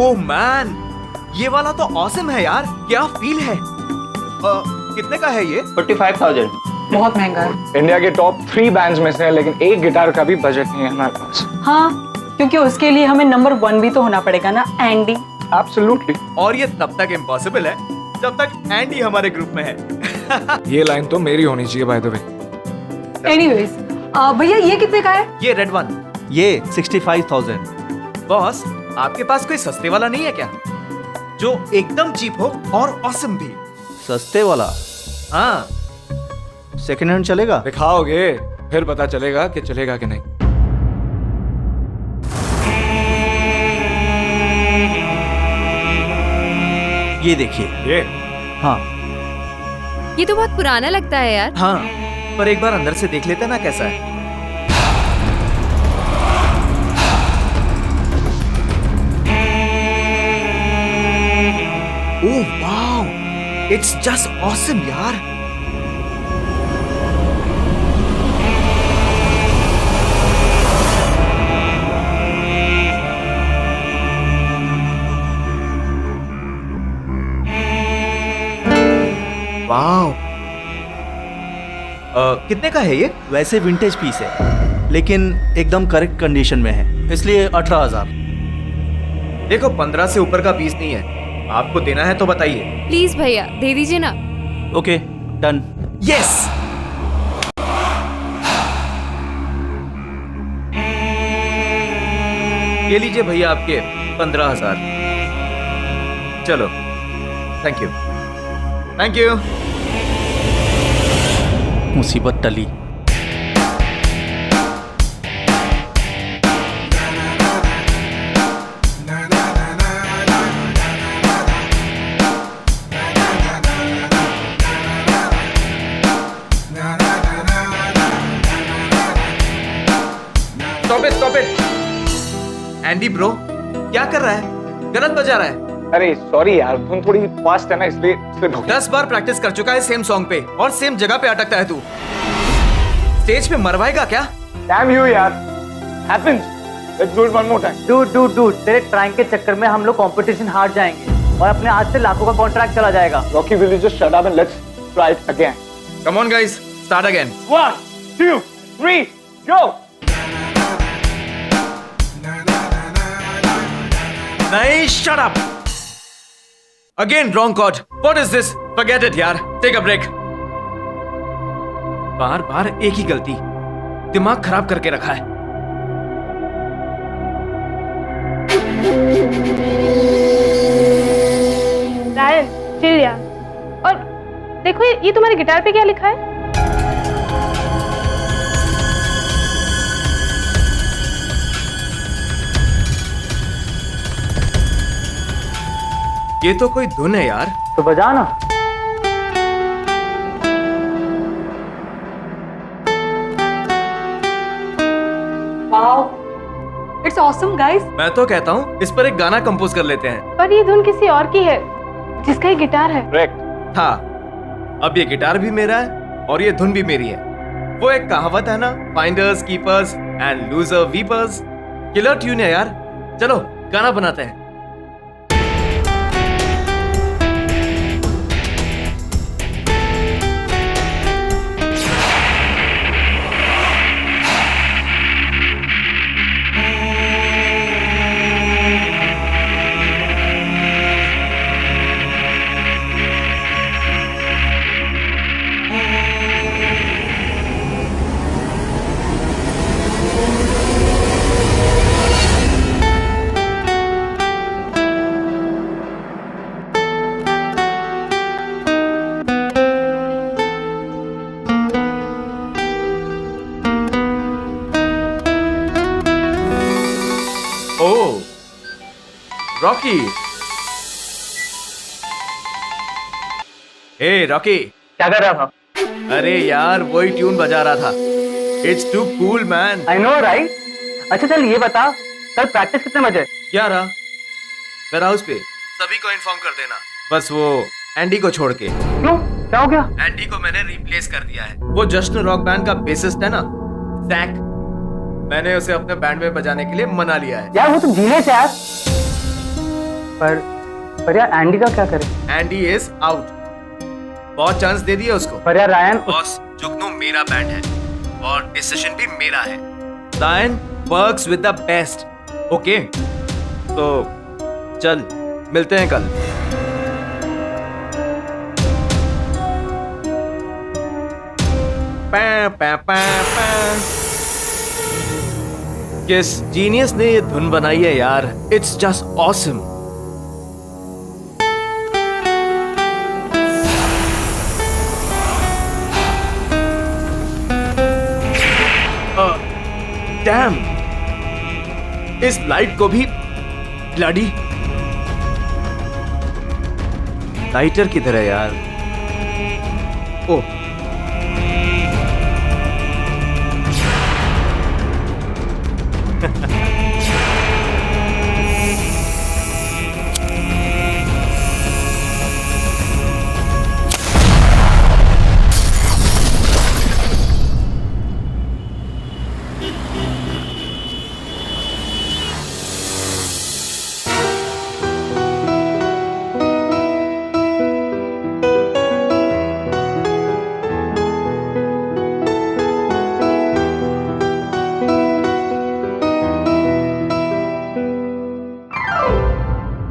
Oh man, ये वाला तो ऑसम है यार, क्या फील है। कितने का है ये? 45,000। बहुत महंगा है। इंडिया के टॉप 3 बैंड्स में से है, लेकिन एक गिटार का भी बजट नहीं है हमारे पास। हाँ, क्योंकि उसके लिए हमें नंबर 1 भी तो होना पड़ेगा ना, एंडी। एब्सोल्युटली। और ये तब तक इम्पॉसिबल है जब तक एंडी हमारे ग्रुप में है। ये लाइन तो मेरी होनी चाहिए बाय द वे। एनीवेज, भैया ये कितने का है? ये रेड वन। ये 65,000। बॉस, आपके पास कोई सस्ते वाला नहीं है क्या, जो एकदम चीप हो और ऑसम भी? सस्ते वाला हाँ, सेकंड हैंड चलेगा? दिखाओगे फिर पता चलेगा कि चलेगा कि नहीं। ये देखिए। ये हाँ, ये तो बहुत पुराना लगता है यार। हाँ, पर एक बार अंदर से देख लेते ना कैसा है। Oh wow, it's just awesome यार। वाओ, कितने का है ये? वैसे विंटेज पीस है, लेकिन एकदम करेक्ट कंडीशन में है, इसलिए 18,000। देखो 15 से ऊपर का पीस नहीं है, आपको देना है तो बताइए। प्लीज भैया दे दीजिए ना। Okay, done. यस, ये लीजिए भैया आपके 15,000। चलो, थैंक यू थैंक यू। मुसीबत टली। स्टॉप इट एंडी ब्रो, क्या कर रहा है? गलत बजा रहा है। अरे सॉरी यार, धुन थोड़ी फास्ट है ना, इसलिए 10 बार प्रैक्टिस कर चुका है सेम सॉन्ग पे और सेम जगह पे अटकता है तू। स्टेज पे मरवाएगा क्या? डैम यू यार, happens. Let's do it one more time. Dude तेरे ट्राइंग के चक्कर में हम लोग कंपटीशन हार जाएंगे और अपने आज से लाखों का कॉन्ट्रैक्ट चला जाएगा। Rocky, will you just shut up and let's try it again. Come on guys, start again. 1 2 3 गो। नहीं, shut up! Again wrong chord. What is this? Forget it यार. Take a break. बार बार एक ही गलती, दिमाग खराब करके रखा है। रायन, चिल यार। और देखो ये तुम्हारे गिटार पे क्या लिखा है? ये तो कोई धुन है यार। तो बजा ना। Wow, it's awesome guys. मैं तो कहता हूँ इस पर एक गाना कंपोज कर लेते हैं। पर ये धुन किसी और की है, जिसका ये गिटार है। करेक्ट। हाँ, अब ये गिटार भी मेरा है और ये धुन भी मेरी है। वो एक कहावत है ना, finders keepers and loser weepers. Killer tune है यार। चलो गाना बनाते हैं। ओह, रॉकी। हे रॉकी, क्या कर रहा था? अरे यार वही ट्यून बजा रहा था। It's too cool man. I know right. अच्छा चल ये बता, कल प्रैक्टिस कितने बजे? 11 वेयर हाउस पे। सभी को इन्फॉर्म कर देना, बस वो एंडी को छोड़ के। क्यों, क्या हो गया? एंडी को मैंने रिप्लेस कर दिया है। वो जश्न रॉक बैंड का बेसिस्ट है ना, जैक। मैंने उसे अपने बैंड में बजाने के लिए मना लिया है। यार वो तो जीनियस है यार। पर यार एंडी का क्या करें? Andy is out. बहुत चांस दे दिया उसको। पर यार रायन बॉस, जुगनू मेरा बैंड है और डिसीजन भी मेरा है। Ryan works with the best. Okay, तो चल मिलते हैं कल। किस जीनियस ने ये धुन बनाई है यार, इट्स जस्ट ऑसम। डैम, इस लाइट को भी ब्लडी लाइटर किधर है यार? ओ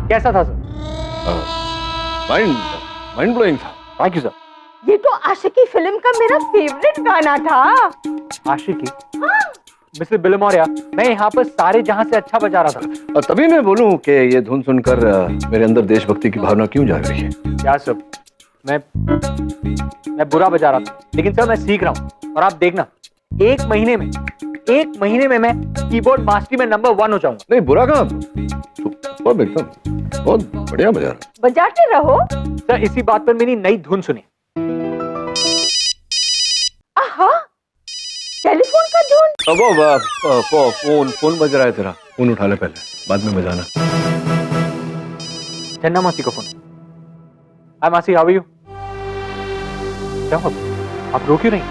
कैसा था सर? माइंड ब्लोइंग था। Thank you sir. ये तो आशिकी फिल्म का मेरा फेवरेट गाना था। आशिकी? मिस्टर बिलमोरिया, मैं यहाँ पर सारे जहां से अच्छा बजा रहा था। और तभी मैं बोलूं कि ये धुन सुनकर मेरे अंदर देशभक्ति की भावना क्यों जाग रही है? क्या सर, मैं बुरा बजा रहा था, लेकिन सर मैं सीख रहा हूँ और आप देखना एक महीने में मैं कीबोर्ड मास्टरी में नंबर 1 हो जाऊंगा। नहीं, बुरा कहाँ? सुपर, एकदम बहुत बढ़िया बजा रहा। बजाते रहो। सर इसी बात पर मेरी नई धुन सुनी। आहा, टेलीफोन का धुन। फोन बज रहा है तेरा। फोन उठा ले पहले, बाद में बजाना। चन्ना मासी को फोन। हाय मासी, हाउ आर यू? क्या हुआ? आप रो क्यों नहीं?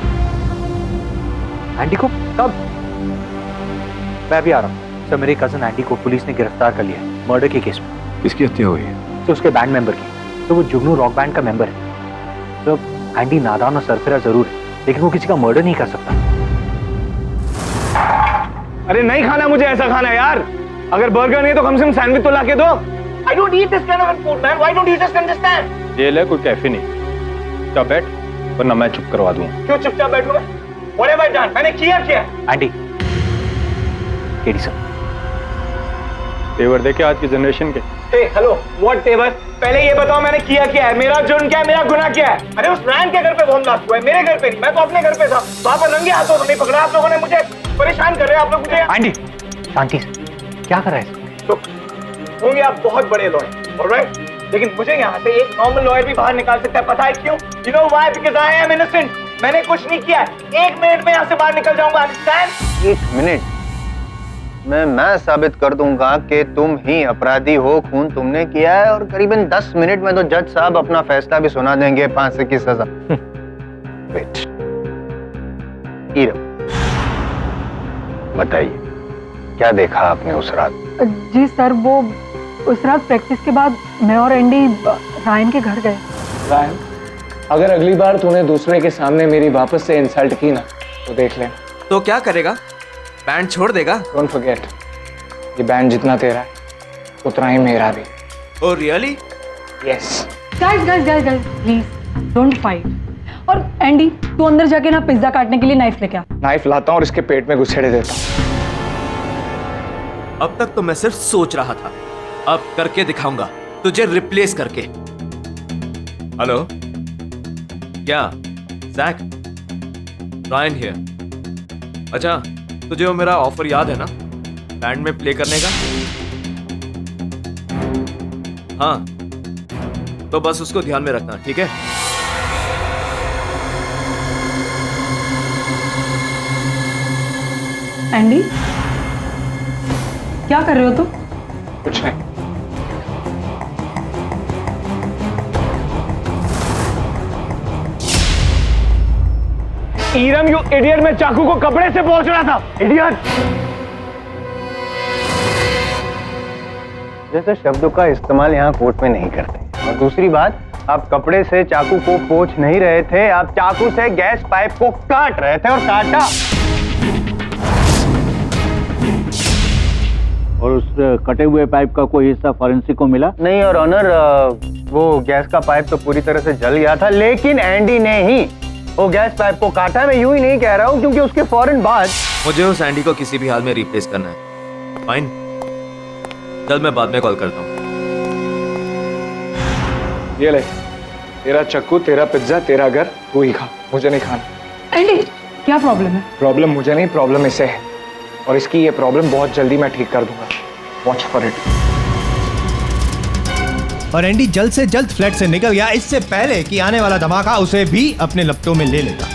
एंडी को कब? मैं भी आ रहा हूँ सर। मेरे कजन एंडी को पुलिस ने गिरफ्तार कर लिया है मर्डर के केस में। किसकी हत्या हुई है? तो उसके बैंड मेंबर की। तो वो जुगनू रॉक बैंड का मेंबर है। तो एंडी नादान और सरफिरा जरूर है, लेकिन वो किसी का मर्डर नहीं कर सकता। अरे नहीं खाना मुझे ऐसा खाना यार। अगर बर्गर नहीं तो कम से कम सैंडविच तो ला के दो। I don't eat this kind of food, man. Why don't you just understand? Jail है, कोई कैफे नहीं। चुप बैठ, वरना मैं चुप करवा दूंगा। क्यों चुपचाप बैठूं मैं? What have I done? मैंने किया क्या? एंडी, केडी सर, तेवर देखे आज की जनरेशन के। Hey, hello, what तेवर? पहले ये बताओ मैंने किया क्या है? मेरा जुर्म क्या है? मेरा गुनाह क्या है? अरे उस रैन के घर पे बम ब्लास्ट हुआ है, मेरे घर पे नहीं। मैं तो अपने घर पे था। वहां पर रंगे हाथों तो नहीं पकड़ा आप लोगों ने मुझे। परेशान कर रहे हैं आप लोग मुझे। एंडी शांति से, क्या कर रहा है? तो होंगे आप बहुत बड़े लॉयर, ऑलराइट? लेकिन मुझे यहाँ से एक नॉर्मल लॉयर भी बाहर निकाल सकता है। पता है क्यों? You know why? Because I am innocent. मैंने कुछ नहीं किया। 1 मिनट में यहाँ से बाहर निकल जाऊंगा। Understand? 1 मिनट मैं साबित कर दूंगा कि तुम ही अपराधी हो, खून तुमने किया है, और करीबन 10 मिनट में तो जज साहब अपना फैसला भी सुना देंगे, 5 की सजा। वेट, बताइए क्या देखा आपने उस रात? जी सर, वो उस रात प्रैक्टिस के बाद मैं और एंडी रायन के घर गए। रायन, अगर अगली बार तूने दूसरे के सामने मेरी वापस से इंसल्ट की ना, तो देख ले। तो क्या करेगा? बैंड छोड़ देगा? डोंट फॉरगेट, ये बैंड जितना तेरा है उतना ही मेरा भी। Oh really? Yes. Guys please don't fight. और एंडी, तू अंदर जाके ना पिज्जा काटने के लिए नाइफ लेके आ। नाइफ लाता हूँ और इसके पेट में घुसेड़े देता हूँ। अब तक तो मैं सिर्फ सोच रहा था, अब करके दिखाऊंगा तुझे, रिप्लेस करके। हेलो, क्या जैक? Ryan here. अच्छा, तुझे वो मेरा ऑफर याद है ना, बैंड में प्ले करने का? हाँ, तो बस उसको ध्यान में रखना, ठीक है? एंडी, क्या कर रहे हो तुम? कुछ नहीं। ईरम, यू इडियट, मैं चाकू को कपड़े से पहुंच रहा था। इडियट। जैसे शब्दों का इस्तेमाल यहाँ कोर्ट में नहीं करते। और दूसरी बात, आप कपड़े से चाकू को पोंछ नहीं रहे थे, आप चाकू से गैस पाइप को काट रहे थे और काटा। और उस कटे हुए पाइप का कोई हिस्सा फॉरेंसिक को मिला? नहीं और ऑनर, वो गैस का पाइप तो पूरी तरह से जल गया था, लेकिन एंडी ने ही वो गैस पाइप को काटा। मैं यूं ही नहीं कह रहा हूं, क्योंकि उसके फौरन बाद मुझे उस एंडी को किसी भी हाल में रिप्लेस करना है। फाइन, चल मैं बाद में कॉल करता हूँ। ये ले, तेरा चक्कू, तेरा पिज्जा, तेरा घर, तू ही खा, मुझे नहीं खाना। एंडी, क्या प्रॉब्लम है? प्रॉब्लम मुझे नहीं, प्रॉब्लम इसे है, और इसकी ये प्रॉब्लम बहुत जल्दी मैं ठीक कर दूंगा। Watch for it. और एंडी जल्द से जल्द फ्लैट से निकल गया, इससे पहले कि आने वाला धमाका उसे भी अपने लपटों में ले लेगा।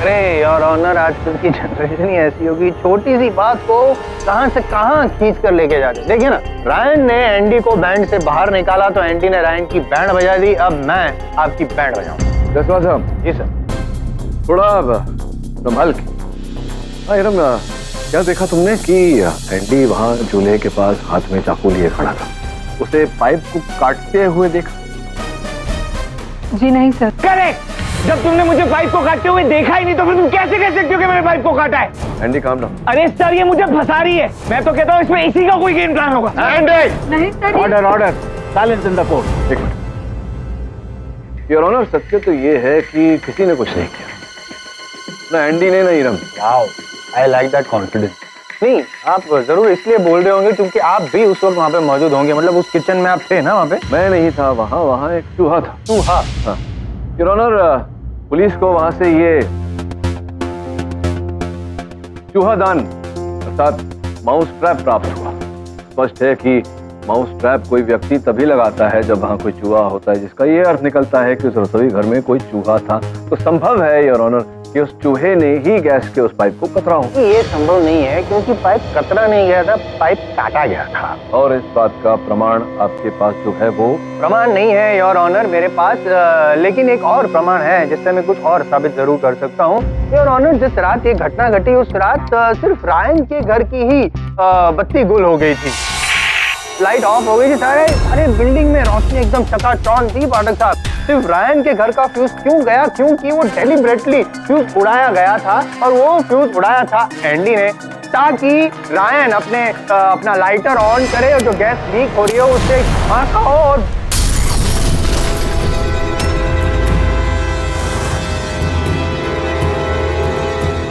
अरे और ऑनर, आजकल की जनरेशन ही ऐसी होगी, छोटी सी बात को कहां से कहां खींच कर लेके जाते। देखिए ना, रायन ने एंडी को बैंड से बाहर निकाला तो एंडी ने रायन की बैंड बजा दी। अब मैं आपकी बैंड बजाऊंगा। जसवाल साहब। जी सर। थोड़ा संभाल के। हाँ इरम, क्या देखा तुमने कि एंडी वहाँ चूल्हे के पास हाथ में चाकू लिए खड़ा था, उसे पाइप को काटते हुए देखा? जी नहीं सर। करेक्ट। जब तुमने मुझे पाइप को काटते हुए देखा ही नहीं तो फिर तुम कैसे कह सकते हो कि मैंने पाइप को काटा है? Andy calm down. अरे सर, ये मुझे फंसा रही है। मैं तो कहता हूँ इसमें इसी का कोई गेम प्लान होगा। नहीं sir. Order order, silence in the court. एक मिनट। योर ऑनर, सत्य तो ये है कि किसी ने कुछ नहीं किया, ना एंडी ने ना Iram. Wow, I like that confidence. नहीं, आप जरूर इसलिए बोल रहे होंगे क्योंकि आप भी उस वक्त वहाँ पे मौजूद होंगे, मतलब उस किचन में आप थे ना वहाँ पे? मैं नहीं था वहाँ, वहाँ एक चूहा था। चूहा? हाँ। योर ऑनर, पुलिस को वहाँ से ये चूहादान अर्थात माउस ट्रैप प्राप्त हुआ। स्पष्ट है कि माउस ट्रैप कोई व्यक्ति तभी लगाता है जब वहाँ कोई चूहा होता है, जिसका ये अर्थ निकलता है कि उस रसोई घर में कोई चूहा था। तो संभव है योर ऑनर कि उस चूहे ने ही गैस के उस पाइप को कतरा हो। ये संभव नहीं है, क्योंकि पाइप कतरा नहीं गया था, पाइप काटा गया था। और इस बात का प्रमाण आपके पास जो है वो? प्रमाण नहीं है योर ऑनर मेरे पास, लेकिन एक और प्रमाण है जिससे मैं कुछ और साबित जरूर कर सकता हूँ। योर ऑनर, जिस रात ये घटना घटी उस रात सिर्फ रायन के घर की ही बत्ती गुल हो गई थी, लाइट ऑफ हो गई थी। सारे बिल्डिंग में रोशनी एकदम चकाचौंध थी। पाठक साहब, सिर्फ रायन के घर का फ्यूज क्यों गया? क्योंकि वो डेलिबरेटली फ्यूज उड़ाया गया था, और वो फ्यूज उड़ाया था एंडी ने, ताकि रायन अपना लाइटर ऑन करे और जो गैस लीक हो रही है उससे धमाका हो।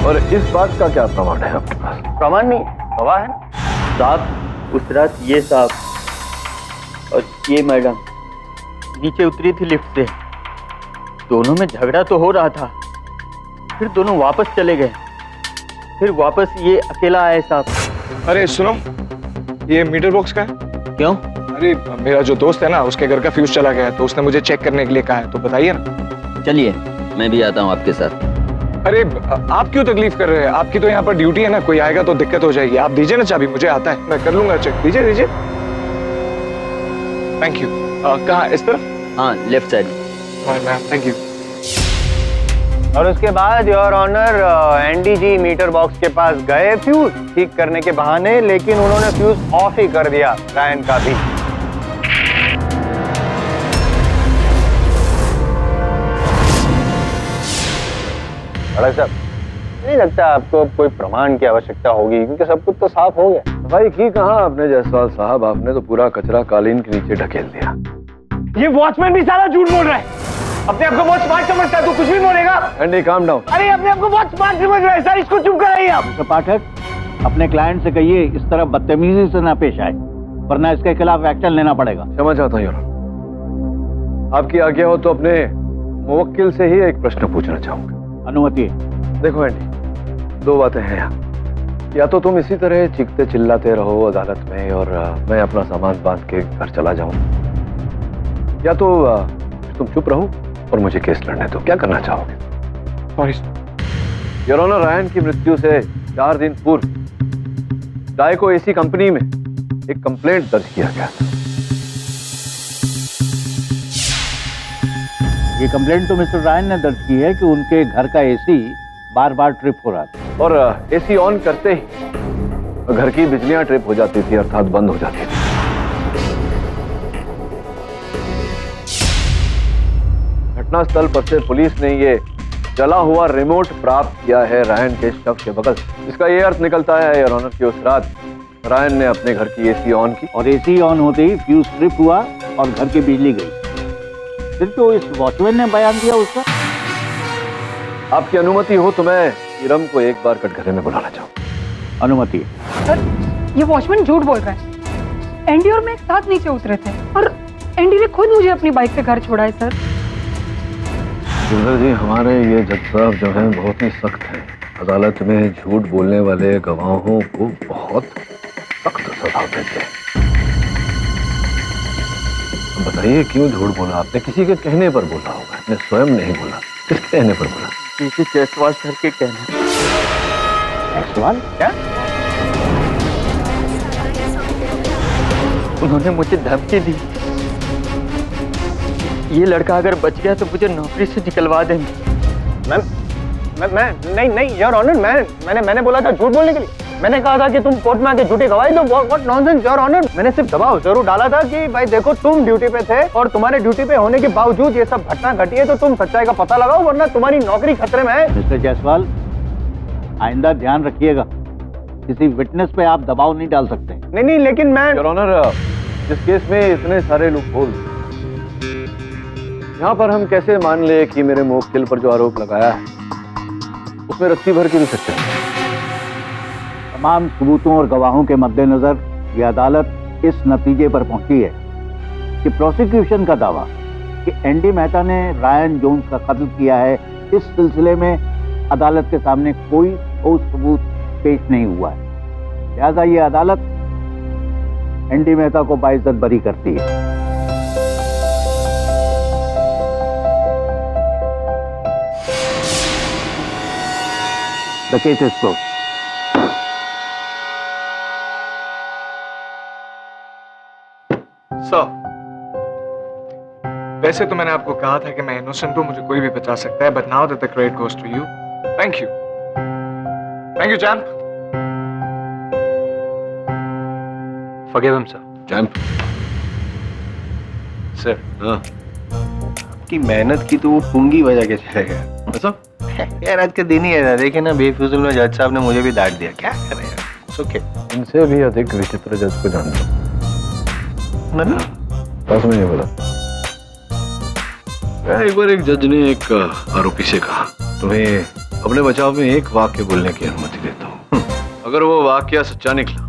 और इस बात का क्या प्रमाण है आपके पास? प्रमाण नहीं, गवाह है ना साहब। उस रात ये साहब और ये मैडम नीचे उतरी थी लिफ्ट से, दोनों में झगड़ा तो हो रहा था, फिर दोनों वापस चले गए, फिर वापस ये अकेला आए साहब। अरे सुनो, ये मीटर बॉक्स का है। क्यों? अरे मेरा जो दोस्त है ना, उसके घर का फ्यूज चला गया है, तो उसने मुझे चेक करने के लिए कहा है, तो बताइए ना। चलिए मैं भी आता हूँ आपके साथ। अरे आप क्यों तकलीफ कर रहे हैं? आपकी तो यहाँ पर ड्यूटी है ना, कोई आएगा तो दिक्कत हो जाएगी। आप दीजिए ना चाबी, मुझे आता है, मैं कर लूंगा चेक। दीजिए। Thank you. कहाँ, इस तरफ? हाँ, लेफ्ट साइड। Thank you. और उसके बाद your honour Andy ji meter box के पास गए फ्यूज ठीक करने के बहाने, लेकिन उन्होंने फ्यूज ऑफ ही कर दिया, रायन का भी। बड़ा साहब, नहीं लगता आपको कोई प्रमाण की आवश्यकता होगी, क्योंकि सब कुछ तो साफ हो गया। भाई की कहा आपने जायसवाल साहब, आपने तो पूरा कचरा कालीन के नीचे ढकेल दिया। ये वॉचमैन भी सारा झूठ बोल रहा है। अपने आप को बहुत स्मार्ट समझता है, तो कुछ भी बोलेगा। Andy calm down. अरे अपने आप को बहुत स्मार्ट समझ रहा है सर, इसको चुप कराइए आप। तो पाठक, अपने क्लाइंट से कहिए इस तरह बदतमीजी से ना पेश आए, वरना इसके खिलाफ एक्शन लेना पड़ेगा। क्षमा चाहता हूँ योर, आपकी आज्ञा हो तो अपने मुवक्किल से ही एक प्रश्न पूछना चाहूंगा। अनुमति है। देखो एंडी, दो बातें हैं यहाँ। या तो तुम इसी तरह चीखते चिल्लाते रहो अदालत में और मैं अपना सामान बांध के घर चला जाऊं, या तो तुम चुप रहो और मुझे केस लड़ने दो। क्या करना चाहोगे? योर ऑनर, रायन की मृत्यु से 4 दिन पूर्व डाइको एसी कंपनी में एक कंप्लेंट दर्ज किया गया था। ये कंप्लेंट तो मिस्टर रायन ने दर्ज की है कि उनके घर का एसी बार बार ट्रिप हो रहा था और एसी ऑन करते ही घर की बिजलियां ट्रिप हो जाती थी, अर्थात बंद हो जाती थी। घटनास्थल पर से पुलिस ने ये जला हुआ रिमोट प्राप्त किया है रायन के शव के बगल से। इसका ये अर्थ निकलता है योर ऑनर कि उस रात रायन ने अपने घर की एसी ऑन की और एसी ऑन होते ही फ्यूज ट्रिप हुआ और घर की बिजली गई। फिर तो इस वॉचमैन ने बयान दिया उसका। आपकी अनुमति हो तो मैं इरम को एक बार कटघरे में बुलाना चाहूँ। अनुमति। सर ये वॉचमैन झूठ बोल रहा है। एंडी और मैं एक साथ नीचे उतरे थे और एंडी ने खुद मुझे अपनी बाइक से घर छोड़ा है सर। सुंदर जी, हमारे ये जज साहब जो हैं बहुत ही सख्त हैं। अदालत में झूठ बोलने वाले गवाहों को बहुत सख्त सजा देते हैं। बताइए क्यों झूठ बोला आपने? किसी के कहने पर बोला होगा, आपने स्वयं नहीं बोला। किसके कहने पर बोला? किसी जायसवाल सर के कहने। जायसवाल क्या? उन्होंने मुझे धमकी दी, ये लड़का अगर बच गया तो मुझे नौकरी से निकलवा देंगे। मैं नहीं योर ऑनर, मैंने बोला था झूठ बोलने के लिए। मैंने कहा था कि तुम कोर्ट में आके झूठी गवाही दो। What nonsense your honour. मैंने सिर्फ दबाव जरूर डाला था कि भाई देखो तुम ड्यूटी पे थे और तुम्हारे ड्यूटी पे होने के बावजूद ये सब घटना घटी है, तो तुम सच्चाई का पता लगाओ वरना तुम्हारी नौकरी खतरे में है। मिस्टर जायसवाल, आइंदा ध्यान रखिएगा, किसी विटनेस पे आप दबाव नहीं डाल सकते। नहीं लेकिन मैं योर ऑनर, जिस केस में इतने सारे लोग बोल, यहाँ पर हम कैसे मान ले कि मेरे मुवक्किल पर जो आरोप लगाया है उसमें रत्ती भर की भी सच्चाई है? तमाम सबूतों और गवाहों के मद्देनजर ये अदालत इस नतीजे पर पहुंची है कि प्रोसिक्यूशन का दावा कि एंडी मेहता ने रायन जोन्स का कत्ल किया है, इस सिलसिले में अदालत के सामने कोई ठोस सबूत पेश नहीं हुआ है। लिहाजा ये अदालत एंडी मेहता को बाइज्जत बरी करती है। The case is closed. Sir, वैसे तो मैंने आपको कहा था कि मैं इनोसेंट हूं, मुझे कोई भी बचा सकता है, but now that the credit goes to you, thank you champ. Forgive him, sir. Champ sir, हाँ की मेहनत की तो वो पूंगी बजा के चले गया। ऐसा? यार आज का दिन ही है, देखिए ना बेफिजुल में जज साहब ने मुझे भी डांट दिया। क्या कर रहे हैं यार? ओके। इनसे भी अधिक विचित्र जज को जानता हूँ। पास में नहीं बोला। एक बार एक जज ने एक आरोपी से कहा, तुम्हें अपने बचाव में एक वाक्य बोलने की अनुमति देता हूँ। अगर वो वाक्य सच्चा निकला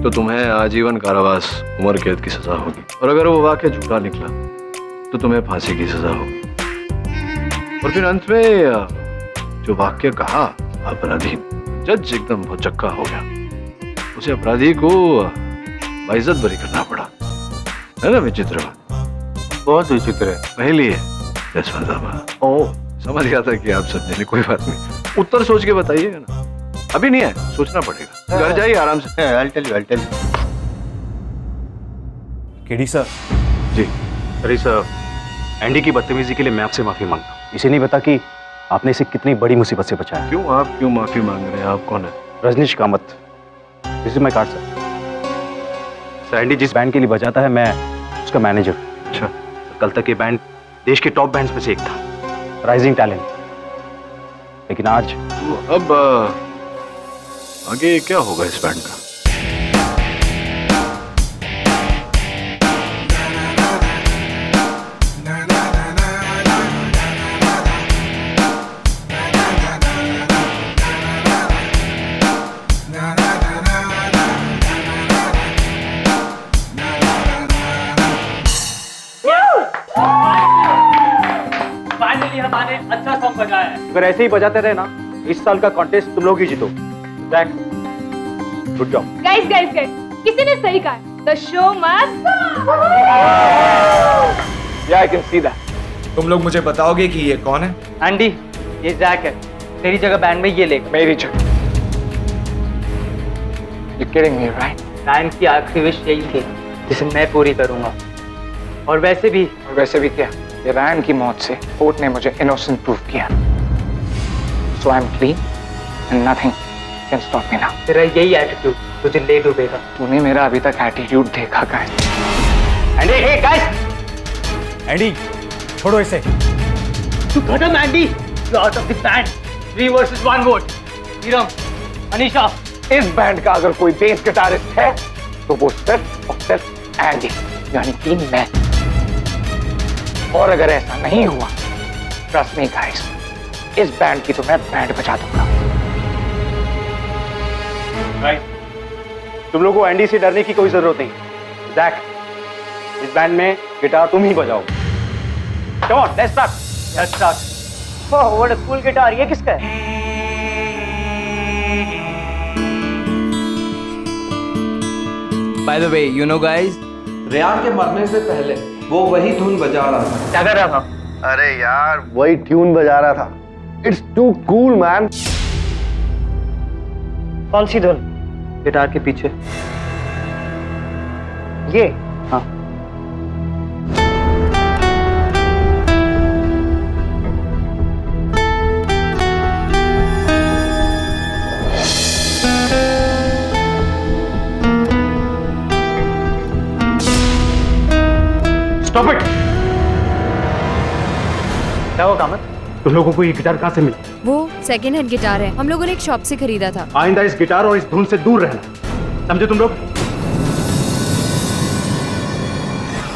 तो तुम्हें आजीवन कारावास उम्र कैद की सजा होगी, और अगर वो वाक्य झूठा निकला तो तुम्हें फांसी की सजा होगी। और फिर अंत में जो वाक्य कहा अपराधी, जज एकदम भौचक्का हो गया। उसे अपराधी को बाइज्जत बरी करना पड़ा। है ना विचित्र बात? बहुत विचित्र है। पहली है जायसवाल साहब। ओह, समझ गया था कि आप समझेंगे, कोई बात नहीं। उत्तर सोच के बताइएगा ना, अभी नहीं है, सोचना पड़ेगा। घर जाइए आराम से। I'll tell you. KD sir. जी अरे सर, एंडी की बदतमीजी के लिए मैं आपसे माफी मांगता हूँ। इसे नहीं पता कि आपने इसे कितनी बड़ी मुसीबत से बचाया। क्यों आप क्यों माफी मांग रहे हैं? आप कौन है? Rajneesh Kamat. This is my card sir. Sir, Andy जिस बैंड के लिए बजाता है मैं उसका मैनेजर। अच्छा। कल तक ये बैंड देश के टॉप बैंड्स में से एक था, राइजिंग टैलेंट। लेकिन आज अब आगे क्या होगा इस बैंड का? अच्छा सॉन्ग बजाया है। अगर ऐसे ही बजाते रहे ना, इस साल का कॉन्टेस्ट तुम लोग ही जीतो। Jack, good job. गाइस किसी ने सही कहा, the show must. Yeah, I can see that. तुम लोग मुझे बताओगे कि ये कौन है? एंडी, ये जैक है। तेरी जगह बैंड में ये लेगा। मेरी जगह। You're kidding me, right? Ryan की आखिरी विश यही थी जिसे मैं पूरी करूंगा। और वैसे भी क्या? ये रायन की मौत से कोर्ट ने मुझे इनोसेंट प्रूव किया। So I am clean and nothing can stop me now. तेरा यही एटीट्यूड तुझे ले डूबेगा। तूने मेरा अभी तक एटीट्यूड देखा का है। एंडी, हे गाइस, एंडी छोड़ो इसे। तू खत्म Andy, you out of the band. 3 versus 1 vote. Hiram, Anisha, इस बैंड का अगर कोई बेस गिटारिस्ट है तो वो सिर्फ और सिर्फ एंडी, यानी कि मैं। और अगर ऐसा नहीं हुआ, ट्रस्ट मी गाइस, इस बैंड की तो मैं बैंड बजा दूंगा। तुम लोगों को एंडी से डरने की कोई जरूरत नहीं। जैक, इस बैंड में गिटार तुम ही बजाओ। Come on, let's start. Let's start. Oh, what a cool guitar. ये किसका है? By the way, you know guys, Ryan के मरने से पहले वो वही धुन बजा रहा था। क्या कर रहा था? अरे यार वही ट्यून बजा रहा था। It's too cool man. कौन सी धुन? गिटार के पीछे ये। हाँ। Stop it! क्या हुआ कामत? तुम लोगों को ये गिटार कहाँ से मिली? वो सेकेंड हैंड गिटार है, हम लोगों ने एक शॉप से खरीदा था। आइंदा इस गिटार और इस धुन से दूर रहना, समझे तुम लोग?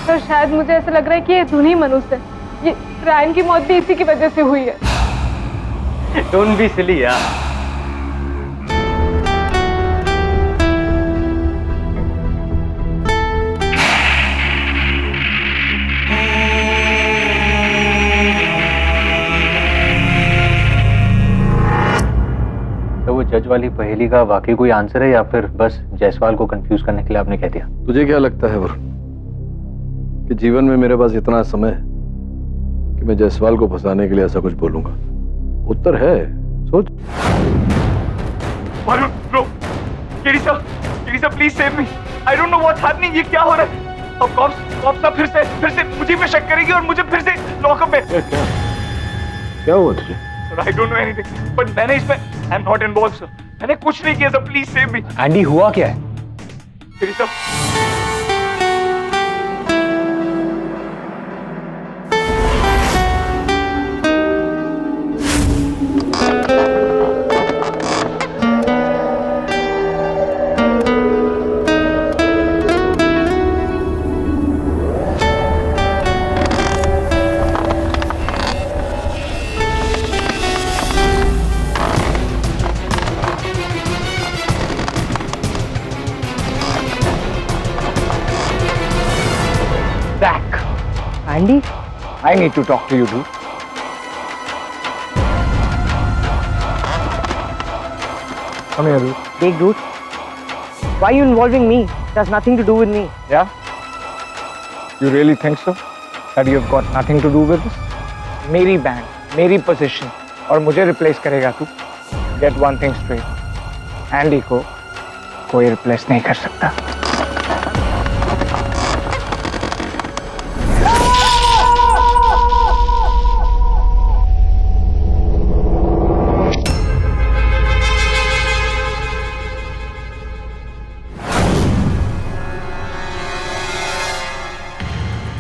सर शायद मुझे ऐसा लग रहा है कि ये धुन ही मनुष्य है। ये रायन की मौत भी इसी की वजह से हुई है। Don't be silly यार। तो वो जज वाली पहेली का वाकई कोई आंसर है या फिर बस जायसवाल को कंफ्यूज करने के लिए आपने कह दिया? तुझे क्या लगता है वरुण कि जीवन में मेरे पास इतना समय है कि मैं जायसवाल को फंसाने के लिए ऐसा कुछ बोलूंगा? उत्तर है, सोच। Varun bro, KD sir please save me. I don't know what's happening. ये क्या हो रहा है? अब कॉप्स ना फिर से मुझे पे शक करेगी और मुझे फिर से लॉकअप में। क्या हुआ तुझे? Sir I don't know anything, but मैंने इसमें I am not involve sir. मैंने कुछ नहीं किया sir, please save me. Andy हुआ क्या है? KD sir, Zach, Andy, I need to talk to you, dude. Come here, dude. Big dude, why are you involving me? It has nothing to do with me. Yeah? You really think so? That you've got nothing to do with this? मेरी band, मेरी position और मुझे replace करेगा तू? Get one thing straight. Andy को कोई replace नहीं कर सकता।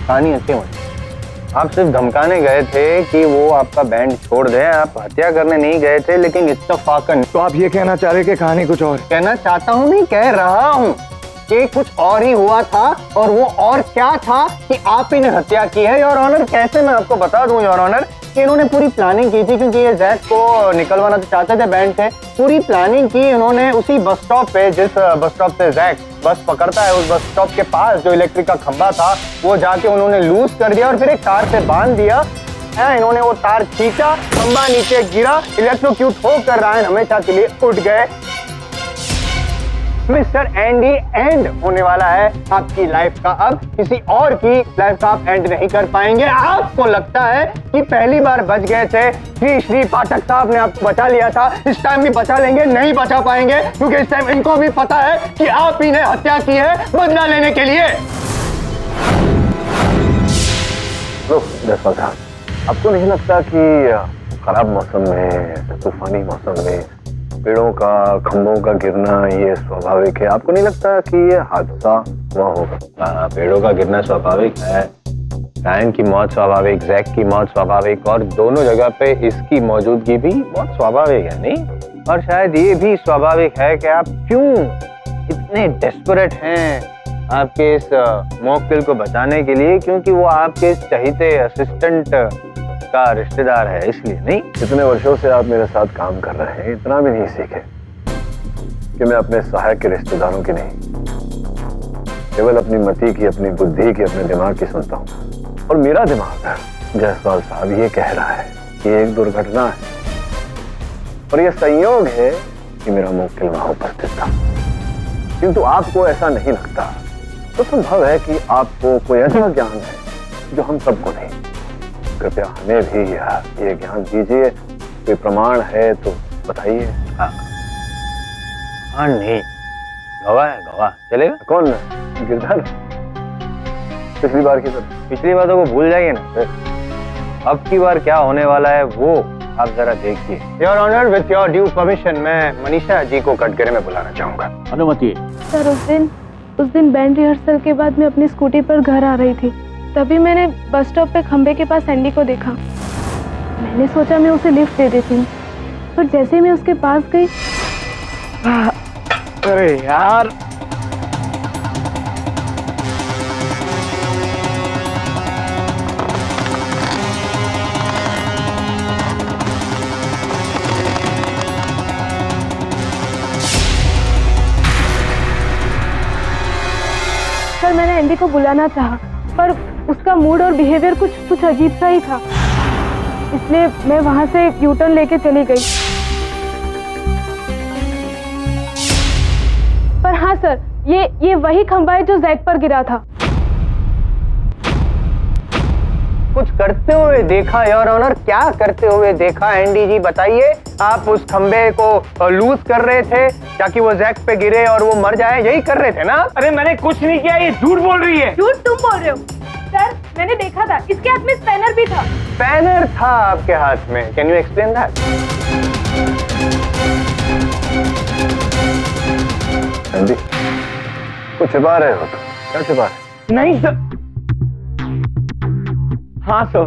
कहानी अच्छी हुई। आप सिर्फ धमकाने गए थे कि वो आपका बैंड छोड़ दे, आप हत्या करने नहीं गए थे। लेकिन इत्तेफाकन तो आप ये कहना चाह रहे कि कहानी कुछ और? कहना चाहता हूँ नहीं, कह रहा हूँ कि कुछ और ही हुआ था। और वो और क्या था कि आप ही ने हत्या की है। योर ऑनर, कैसे मैं आपको बता दूं योर ऑनर कि इन्होंने पूरी प्लानिंग की थी, क्योंकि ये जैक को निकलवाना तो चाहते थे बैंड से। पूरी प्लानिंग की इन्होंने उसी बस स्टॉप पे, जिस बस स्टॉप से जैक बस पकड़ता है, उस बस स्टॉप के पास जो इलेक्ट्रिक का खंभा था वो जाके उन्होंने लूज कर दिया और फिर एक तार से बांध दिया। इन्होंने वो तार खींचा, खंभा नीचे गिरा, इलेक्ट्रोक्यूट होकर रायन हमेशा के लिए उठ गए। मिस्टर एंडी एंड होने वाला है आपकी लाइफ का। अब किसी और की लाइफ का आप एंड नहीं कर पाएंगे। आपको लगता है कि पहली बार बच गए थे, श्री पाठक साहब ने आपको बचा लिया था, इस टाइम भी बचा लेंगे? नहीं बचा पाएंगे, क्योंकि इस टाइम इनको भी पता है कि आप ही ने हत्या की है बदला लेने के लिए। लो जायसवाल साहब, आपको नहीं लगता कि खराब मौसम में, तूफानी मौसम में पेड़ों का, खंभों का गिरना ये स्वाभाविक है? आपको नहीं लगता कि ये हादसा हुआ होगा? पेड़ों का गिरना स्वाभाविक है, रायन की मौत स्वाभाविक, जैक की मौत स्वाभाविक, और दोनों जगह पे इसकी मौजूदगी भी बहुत स्वाभाविक है, नहीं? और शायद ये भी स्वाभाविक है कि आप क्यों इतने डेस्परेट हैं आपके इस मॉकटेल को बचाने के लिए, क्योंकि वो आपके इस चहीते असिस्टेंट का रिश्तेदार है, इसलिए। नहीं, इतने वर्षों से आप मेरे साथ काम कर रहे हैं, इतना भी नहीं सीखे कि मैं अपने सहायक के रिश्तेदारों की नहीं, केवल अपनी मति की, अपनी बुद्धि की, अपने दिमाग की सुनता हूँ। और मेरा दिमाग, जायसवाल साहब, ये कह रहा है कि एक दुर्घटना है और ये संयोग है कि मेरा मुवक्किल वहां उपस्थित था, किंतु आपको ऐसा नहीं लगता। तो संभव है कि आपको कोई ऐसा ज्ञान है जो हम सबको नहीं। कृपया हमें भी ये ज्ञान दीजिए, कोई प्रमाण है तो बताइए। हाँ नहीं, गवाह है, गवाह चलेगा। कौन? गिरधर? पिछली बार की तरह? पिछली बातों को भूल जाइए ना फिर। अब की बार क्या होने वाला है वो आप जरा देखिए। Your honour, with your due permission, मैं मनीषा जी को कटघरे में बुलाना चाहूंगा। अनुमति। सर, उस दिन बैंड रिहर्सल के बाद मैं अपनी स्कूटी पर घर आ रही थी, तभी मैंने बस स्टॉप पे खंबे के पास एंडी को देखा। मैंने सोचा मैं उसे लिफ्ट दे देती हूँ, पर जैसे मैं उसके पास गई, अरे यार, सर मैंने एंडी को बुलाना चाहा, पर उसका मूड और बिहेवियर कुछ अजीब सा ही था, इसलिए मैं वहां से यू टर्न लेके चली गई। पर हाँ सर, ये वही खंबा है जो जैक पर गिरा था। कुछ करते हुए देखा योर ऑनर? क्या करते हुए देखा एंडी जी, बताइए। आप उस खंबे को लूज कर रहे थे ताकि वो जैक पे गिरे और वो मर जाए, यही कर रहे थे ना? अरे मैंने कुछ नहीं किया, ये झूठ बोल रही है। झूठ तुम बोल रहे हो सर, मैंने देखा था, इसके हाथ में स्पैनर भी था। स्पैनर था आपके हाथ में? Can you explain that? Andy, कुछ छिपा रहे हो? तो क्या छिपा रहे? नहीं सर। हाँ sir,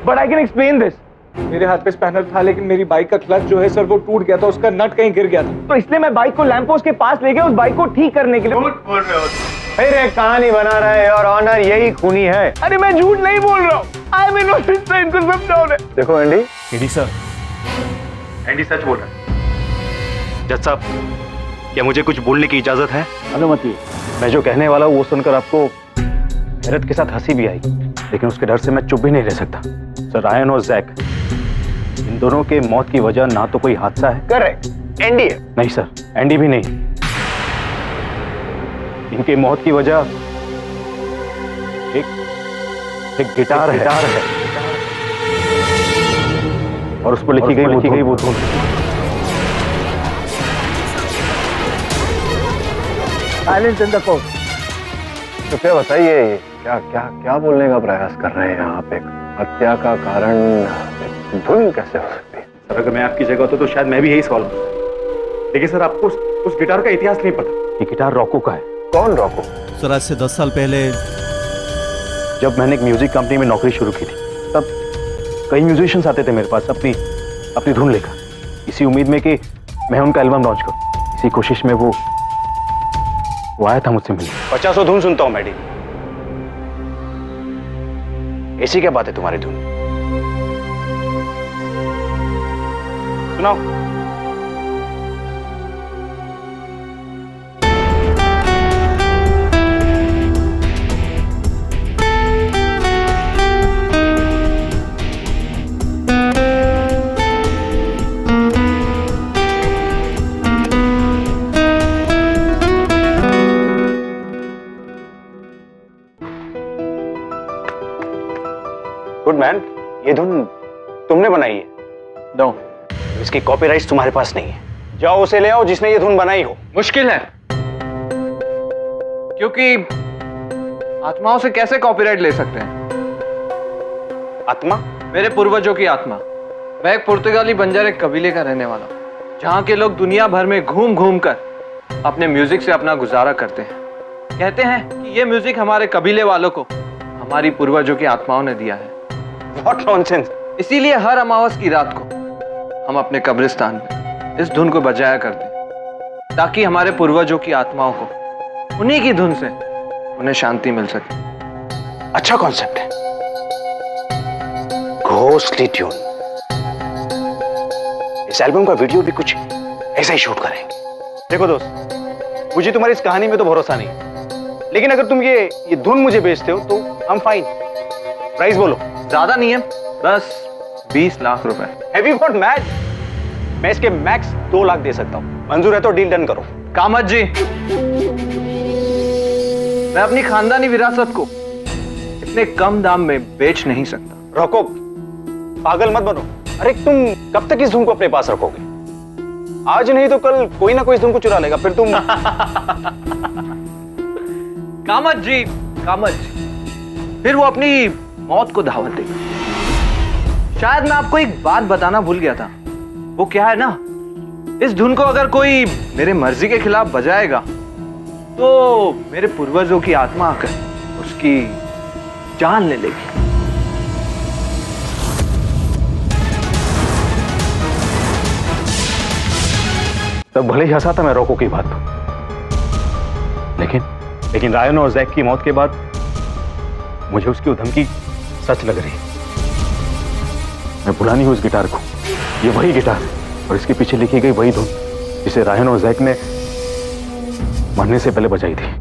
but I can explain this. मेरे हाथ पे स्पैनर था, लेकिन मेरी बाइक का क्लच जो है सर वो टूट गया था, उसका नट कहीं गिर गया था, तो इसलिए मैं बाइक को लैंप पोस्ट के पास ले गया उस बाइक को ठीक करने के लिए। झूठ बोल रहे हो? फिर एक कहानी बना रहे हैं योर ऑनर, यही खूनी है। अरे मैं झूठ नहीं बोल रहा हूँ, आई एम इनोसेंट सर, इनको समझाओ। देखो एंडी। Eddie sir. एंडी सच बोल रहा है। जज साहब, क्या मुझे कुछ बोलने की इजाजत है? अनुमति। मैं जो कहने वाला हूँ वो सुनकर आपको हैरत के साथ हंसी भी आई, लेकिन उसके डर से मैं चुप भी नहीं रह सकता। सर, रायन और जैक, इन दोनों के मौत की वजह ना तो कोई हादसा है। करेक्ट, एंडी है। नहीं सर, एंडी भी नहीं। इनके मौत की वजह एक गिटार है और उस पर लिखी गई वो धुन। Silence in the court. तो क्या बताइए, क्या बोलने का प्रयास कर रहे हैं आप? एक हत्या का कारण धुन कैसे हो सकती है? सर, अगर मैं आपकी जगह होता तो शायद मैं भी यही सवाल करता, लेकिन सर आपको उस गिटार का इतिहास नहीं पता। ये गिटार रॉको का है। कौन रॉको? सर, आज से 10 साल पहले जब मैंने एक म्यूजिक कंपनी में नौकरी शुरू की थी, तब कई म्यूजिशियंस आते थे मेरे पास अपनी धुन लेकर, इसी उम्मीद में कि मैं उनका एल्बम लॉन्च करूं। इसी कोशिश में वो आया था मुझसे मिलने। 50 धुन सुनता हूं मैडी, ऐसी क्या बात है तुम्हारी धुन? सुनाओ। गुड मैन, ये धुन तुमने बनाई है? नो। इसकी कॉपीराइट्स तुम्हारे पास नहीं है। जाओ उसे ले आओ जिसने ये धुन बनाई हो। मुश्किल है, क्योंकि आत्माओं से कैसे कॉपीराइट ले सकते हैं? आत्मा? मेरे पूर्वजों की आत्मा। मैं एक पुर्तगाली बंजारे कबीले का रहने वाला हूँ, जहाँ के लोग दुनिया भर में घूम घूम कर अपने म्यूजिक से अपना गुजारा करते हैं। कहते हैं कि ये म्यूजिक हमारे कबीले वालों को हमारी पूर्वजों की आत्माओं ने दिया है। What nonsense! इसीलिए हर अमावस की रात को हम अपने कब्रिस्तान में इस धुन को बजाया करते हैं, ताकि हमारे पूर्वजों की आत्माओं को उन्हीं की धुन से उन्हें शांति मिल सके। अच्छा कॉन्सेप्ट है, घोस्टली ट्यून। इस एल्बम का वीडियो भी कुछ ऐसा ही शूट करेंगे। देखो दोस्त, मुझे तुम्हारी इस कहानी में तो भरोसा नहीं, लेकिन अगर तुम ये धुन मुझे बेचते हो तो हम फाइन। प्राइस बोलो। ज्यादा नहीं है, बस 20 लाख रुपए। Have you got mad? मैं इसके मैक्स 2 लाख दे सकता हूँ। मंजूर है तो डील डन करो। कामत जी, मैं अपनी खानदानी विरासत को इतने कम दाम में बेच नहीं सकता। रोको, पागल मत बनो। अरे तुम कब तक इस धुन को अपने पास रखोगे? आज नहीं तो कल कोई ना कोई इस धुन को चुरा लेगा, फिर तुम कामत जी, फिर वो अपनी मौत को दावत देगा। शायद मैं आपको एक बात बताना भूल गया था। वो क्या है ना, इस धुन को अगर कोई मेरे मर्जी के खिलाफ बजाएगा तो मेरे पूर्वजों की आत्मा आकर उसकी जान ले लेगी। तब भले ही हंसा था मैं रोको की बात पर, लेकिन रायन और जैक की मौत के बाद मुझे उसकी धमकी सच लग रही है। मैं भुलानी हूं इस गिटार को। ये वही गिटार और इसके पीछे लिखी गई वही धुन जिसे रायन और जैक ने मरने से पहले बजाई थी।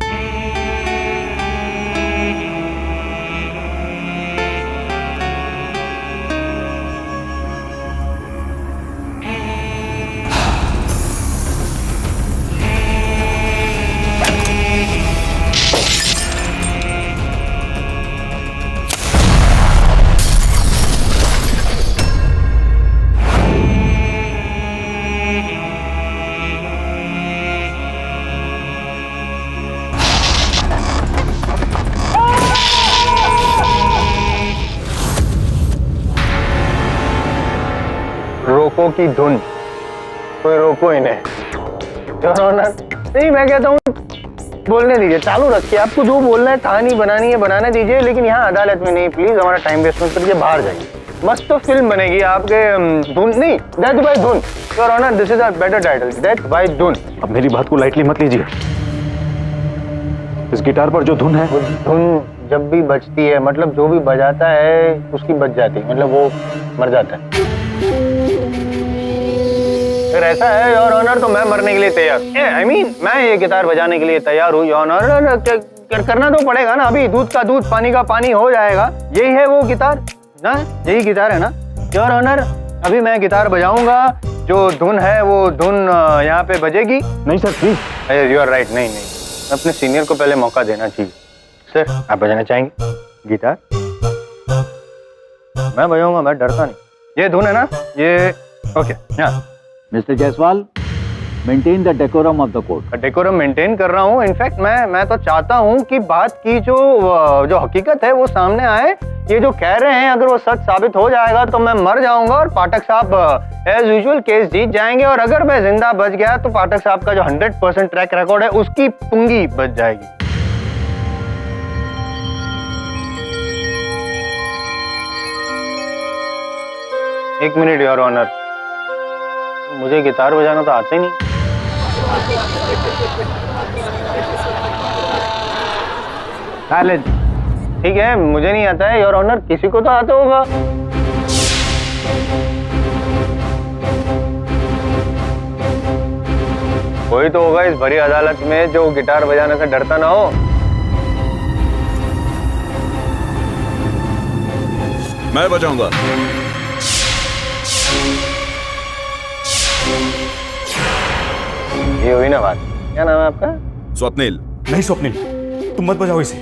रोको की धुन, कोई रोको इन्हें। नहीं, मैं कहता हूँ बोलने दीजिए, चालू रखिए। आपको जो बोलना है, कहानी बनानी है बनाने दीजिए, लेकिन यहाँ अदालत में नहीं। प्लीज हमारा टाइम वेस्ट मत करिए, बाहर जाइए। मस्त तो फिल्म बनेगी आपके धुन नहीं, डेथ बाय धुन। Your honour, this is a better title, death by धुन। अब मेरी बात को लाइटली मत लीजिए। इस गिटार पर जो धुन है, वो धुन जब भी बजती है, मतलब जो भी बजाता है उसकी बच जाती है, मतलब वो मर जाता है। अगर ऐसा है योर ऑनर, तो मैं मरने के लिए तैयार। I mean, मैं ये गिटार बजाने के लिए तैयार हूँ योर ऑनर। करना तो पड़ेगा ना, अभी दूध का दूध पानी का पानी हो जाएगा। यही है वो गिटार ना, यही गिटार है ना योर ऑनर। अभी मैं गिटार बजाऊंगा, जो धुन है वो धुन यहाँ पे बजेगी। नहीं sir please. You are right. नहीं, अपने सीनियर को पहले मौका देना चाहिए। सर, आप बजाना चाहेंगे गिटार? मैं बजाऊंगा, मैं डरता नहीं। ये धुन है ना, ये ओके। हाँ mister Jaiswal, maintain the decorum of the court. Decorum maintain कर रहा हूँ। इनफैक्ट मैं तो चाहता हूँ कि बात की जो हकीकत है वो सामने आए। ये जो कह रहे हैं, अगर वो सच साबित हो जाएगा तो मैं मर जाऊंगा और पाठक साहब एज यूजुअल केस जीत जाएंगे। और अगर मैं जिंदा बच गया तो पाठक साहब का जो 100% ट्रैक रिकॉर्ड है उसकी पुंगी बच जाएगी। एक मिनट योर ऑनर, मुझे गिटार बजाना तो आता ही नहीं। साइलेंस। ठीक है, मुझे नहीं आता है योर ऑनर, किसी को तो आता होगा। कोई तो होगा इस भरी अदालत में जो गिटार बजाने से डरता ना हो। मैं बजाऊंगा। ये हुई ना बात। क्या नाम है आपका? स्वप्निल। नहीं स्वप्निल, तुम मत बजाओ इसे।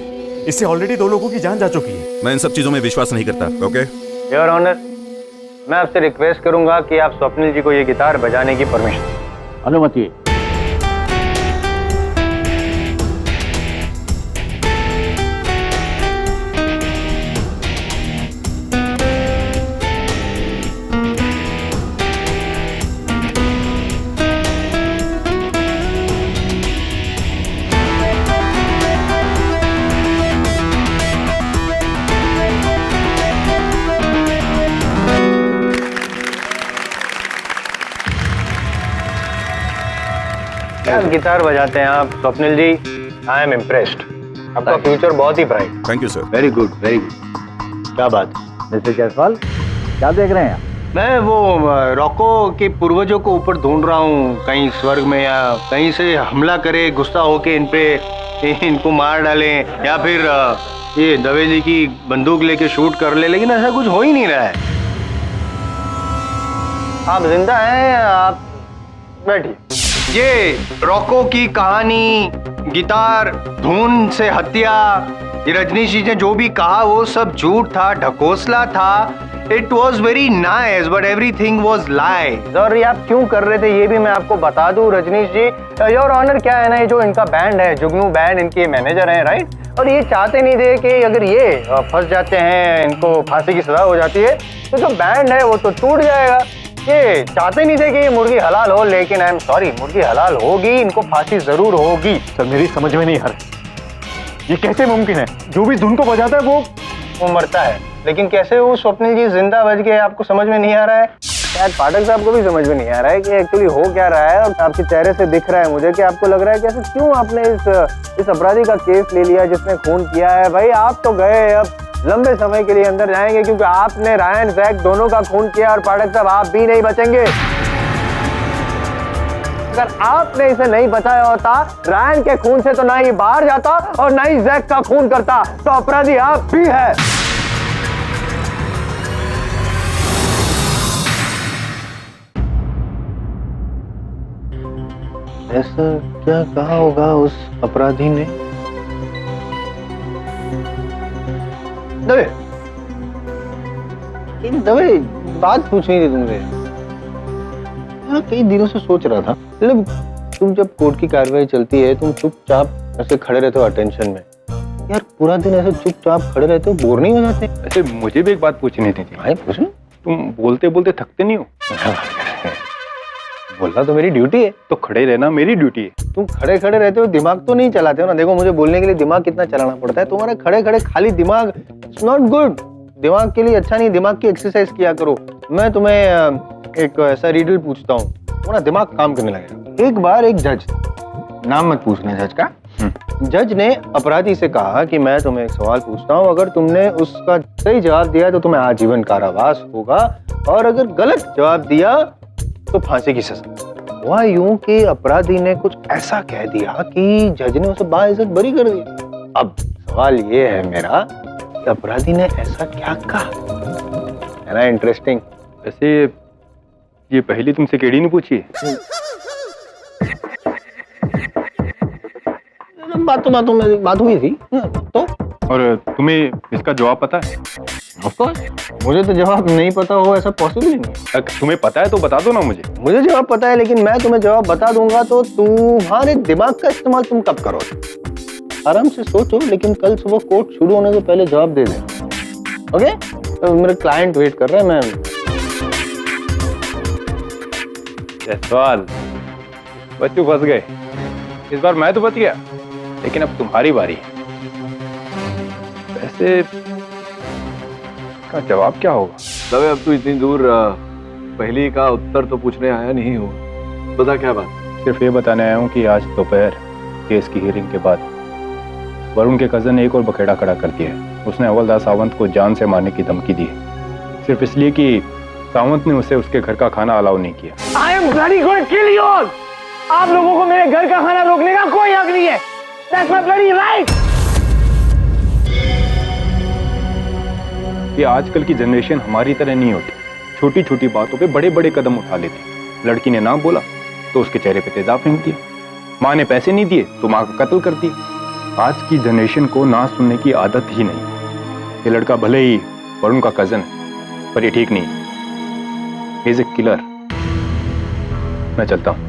इससे ऑलरेडी 2 लोगों की जान जा चुकी है। मैं इन सब चीजों में विश्वास नहीं करता। ओके योर ऑनर, मैं आपसे रिक्वेस्ट करूंगा कि आप स्वप्निल जी को ये गिटार बजाने की परमिशन। अनुमति। क्या गिटार बजाते हैं आप Swapnil ji. I am impressed. आपका फ्यूचर बहुत ही bright. Thank you sir. Very good very good. क्या बात मिस्टर जायसवाल, क्या देख रहे हैं आप? मैं वो रॉको के पूर्वजों को ऊपर ढूंढ रहा हूँ, कहीं स्वर्ग में या कहीं से हमला करे, गुस्सा होके इन पे इनको मार डालें, या फिर ये दवे जी की बंदूक लेके शूट कर ले, लेकिन ऐसा कुछ हो ही नहीं रहा है। आप जिंदा हैं, आप बैठिए। ये रॉको की कहानी, गिटार, धुन से हत्या, ये रजनीश जी ने जो भी कहा वो सब झूठ था, ढकोसला था। It was very nice, but everything was lies। और ये आप क्यों कर रहे थे ये भी मैं आपको बता दूं रजनीश जी। योर ऑनर क्या है ना, ये जो इनका बैंड है जुगनू बैंड, इनके मैनेजर हैं राइट, और ये चाहते नहीं थे कि अगर ये फंस जाते हैं, इनको फांसी की सजा हो जाती है, तो जो बैंड है वो तो टूट जाएगा। ये चाहते नहीं थे कि ये मुर्गी हलाल हो, लेकिन आई एम सॉरी, मुर्गी हलाल होगी, इनको फांसी जरूर होगी। सर मेरी समझ में नहीं आ रहा, ये कैसे मुमकिन है? जो भी धुन को बजाता है वो मरता है, लेकिन कैसे वो स्वप्निल जी जिंदा बच गए आपको समझ में नहीं आ रहा है। शायद पाठक साहब को भी समझ में नहीं आ रहा है कि एक्चुअली हो क्या रहा है। और आपके चेहरे से दिख रहा है मुझे कि आपको लग रहा है कैसे, क्यों आपने इस अपराधी का केस ले लिया जिसने खून किया है। भाई आप तो गए, अब लंबे समय के लिए अंदर जाएंगे, क्योंकि आपने रायन जैक दोनों का खून किया, और पाठक साहब आप भी नहीं बचेंगे। अगर आपने इसे नहीं बचाया होता, रायन के खून से तो ना ही बाहर जाता और ना ही जैक का खून करता, तो अपराधी आप भी है। ऐसा क्या कहा होगा उस अपराधी ने? दवे, दवे बात पूछनी थी तुमसे। मैं कई दिनों से सोच रहा था, मतलब तुम जब कोर्ट की कार्रवाई चलती है, तुम चुपचाप ऐसे खड़े रहते हो अटेंशन में, यार पूरा दिन ऐसे चुपचाप खड़े रहते हो, बोर नहीं हो जाते? ऐसे मुझे भी एक बात पूछनी थी। भाई पूछो। तुम बोलते बोलते थकते नहीं हो? बोलना तो मेरी ड्यूटी है। तो खड़े रहना मेरी ड्यूटी है। तुम खड़े खड़े रहते हो, दिमाग तो नहीं चलाते हो ना। देखो मुझे बोलने के लिए दिमाग कितना चलाना पड़ता है, तुम्हारा खड़े खड़े खाली दिमाग, इट्स नॉट गुड, दिमाग के लिए अच्छा नहीं। दिमाग की एक्सरसाइज किया करो। मैं तुम्हें एक ऐसा रीडल पूछता हूँ, तुम्हारा दिमाग काम करने लगेगा। एक बार एक जज, नाम मत पूछना जज का, जज ने अपराधी से कहा कि मैं तुम्हें एक सवाल पूछता हूँ, अगर तुमने उसका सही जवाब दिया तो तुम्हें आजीवन कारावास होगा, और अगर गलत जवाब दिया तो फांसी की सजा। हुआ यूं कि अपराधी ने कुछ ऐसा कह दिया कि जज ने उसे बाइज्जत बरी कर दिया। अब सवाल ये है मेरा कि अपराधी ने ऐसा क्या कहा? है ना इंटरेस्टिंग? वैसे ये पहली तुमसे केड़ी नहीं पूछी? बात हुई थी तो। और तुम्हें इसका जवाब पता है? मुझे तो जवाब नहीं पता हो ऐसा पॉसिबल ही नहीं। तुम्हें पता है तो बता दो ना मुझे। मुझे जवाब पता है, लेकिन मैं तुम्हें जवाब बता दूंगा तो तुम्हारे दिमाग का इस्तेमाल तुम कब करोगे? आराम से सोचो, लेकिन कल सुबह कोर्ट शुरू होने से पहले जवाब दे देना। ओके? तो मेरे क्लाइंट वेट कर रहे हैं। मैं सवाल बच्चों फंस गए। इस बार मैं तो बच गया, लेकिन अब तुम्हारी बारी है। वैसे का जवाब क्या होगा? दवे अब तू इतनी दूर पहली का उत्तर तो पूछने आया नहीं हो, बता क्या बात? सिर्फ ये बताने आया हूँ कि आज दोपहर केस की हियरिंग के बाद वरुण के कजन ने एक और बखेड़ा खड़ा कर दिया है। उसने हवलदार सावंत को जान से मारने की धमकी दी है, सिर्फ इसलिए कि सावंत ने उसे उसके घर का खाना अलाउ नहीं किया। I am bloody going to kill you all! आप लोगों को मेरे घर का खाना रोकने का कोई हक नहीं है। That's my bloody right! ये आजकल की जनरेशन हमारी तरह नहीं होती, छोटी छोटी बातों पे बड़े बड़े कदम उठा लेती। लड़की ने ना बोला तो उसके चेहरे पे तेजाब फेंक दिया, माँ ने पैसे नहीं दिए तो माँ का कत्ल कर दिया। आज की जनरेशन को ना सुनने की आदत ही नहीं। ये लड़का भले ही वरुण का कजन है, पर ये ठीक नहीं। He is a killer. मैं चलता हूँ।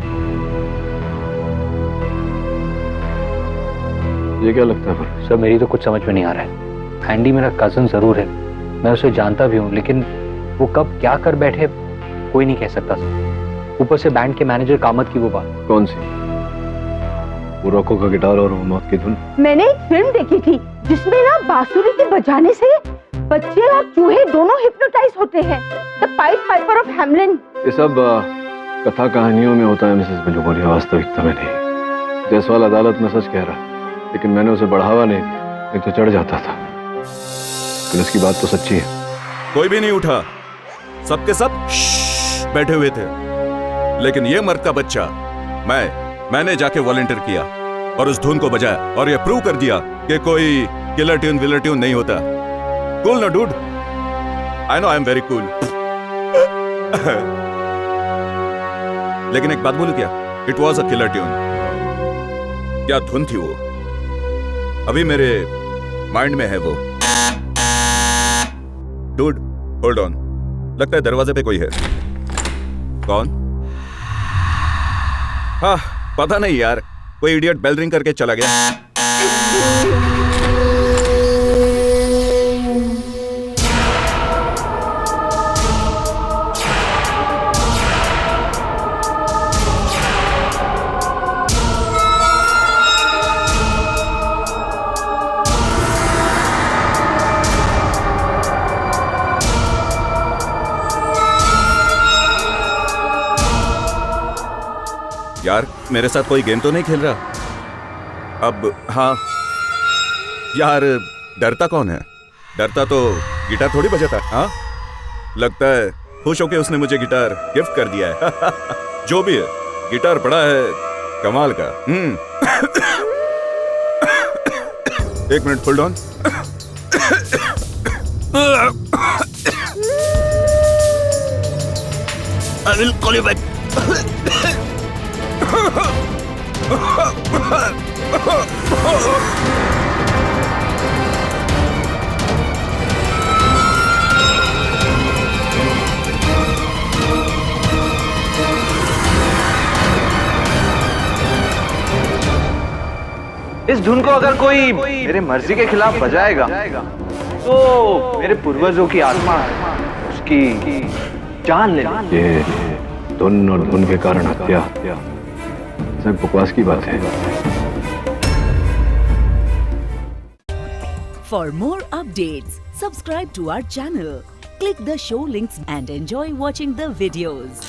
ये क्या लगता है? सर मेरी तो कुछ समझ में नहीं आ रहा है। एंडी मेरा कजन जरूर है, मैं उसे जानता भी हूँ, लेकिन वो कब क्या कर बैठे कोई नहीं कह सकता सर। ऊपर से बैंड के मैनेजर कामत की वो बात। कौन सी? वो रॉको का गिटार और मौत की धुन? मैंने एक फिल्म देखी थी जिसमें ना बांसुरी के बजाने से बच्चे और चूहे दोनों हिप्नोटाइज होते हैं। The pied Piper of Hamelin. ये सब कथा कहानियों में होता है मिसेस बिलुबोलिया, वास्तविकता में नहीं। जायसवाल अदालत में सच कह रहा, लेकिन मैंने उसे बढ़ावा नहीं दिया, नहीं तो चढ़ जाता था। लेकिन उसकी बात तो सच्ची है। कोई भी नहीं उठा, सबके सब बैठे हुए थे। लेकिन ये मर्द का बच्चा, मैंने जाके वॉलंटियर किया और उस धुन को बजाया और ये प्रूव कर दिया कि कोई किलर ट्यून विलर ट्यून नहीं होता। कूल ना dude? I know I am very cool. लेकिन एक बात बोलूं क्या? It was a killer tune. क्या धुन थी वो, अभी मेरे माइंड में है वो। डूड होल्ड ऑन, लगता है दरवाजे पे कोई है। कौन? हाँ पता नहीं यार, कोई इडियट बेल रिंग करके चला गया। यार मेरे साथ कोई गेम तो नहीं खेल रहा अब? हाँ यार, डरता कौन है? डरता तो गिटार थोड़ी बजाता। हाँ लगता है खुश होके उसने मुझे गिटार गिफ्ट कर दिया है। जो भी है, गिटार पड़ा है कमाल का। एक minute hold on. I will call you back. इस धुन को अगर कोई मेरे मर्जी के खिलाफ बजाएगा तो मेरे पूर्वजों की आत्मा उसकी जान ले। ये धुन और धुन के कारण हत्या सब बकवास की बात है। For more updates, subscribe to our channel, click the show links and enjoy watching the videos.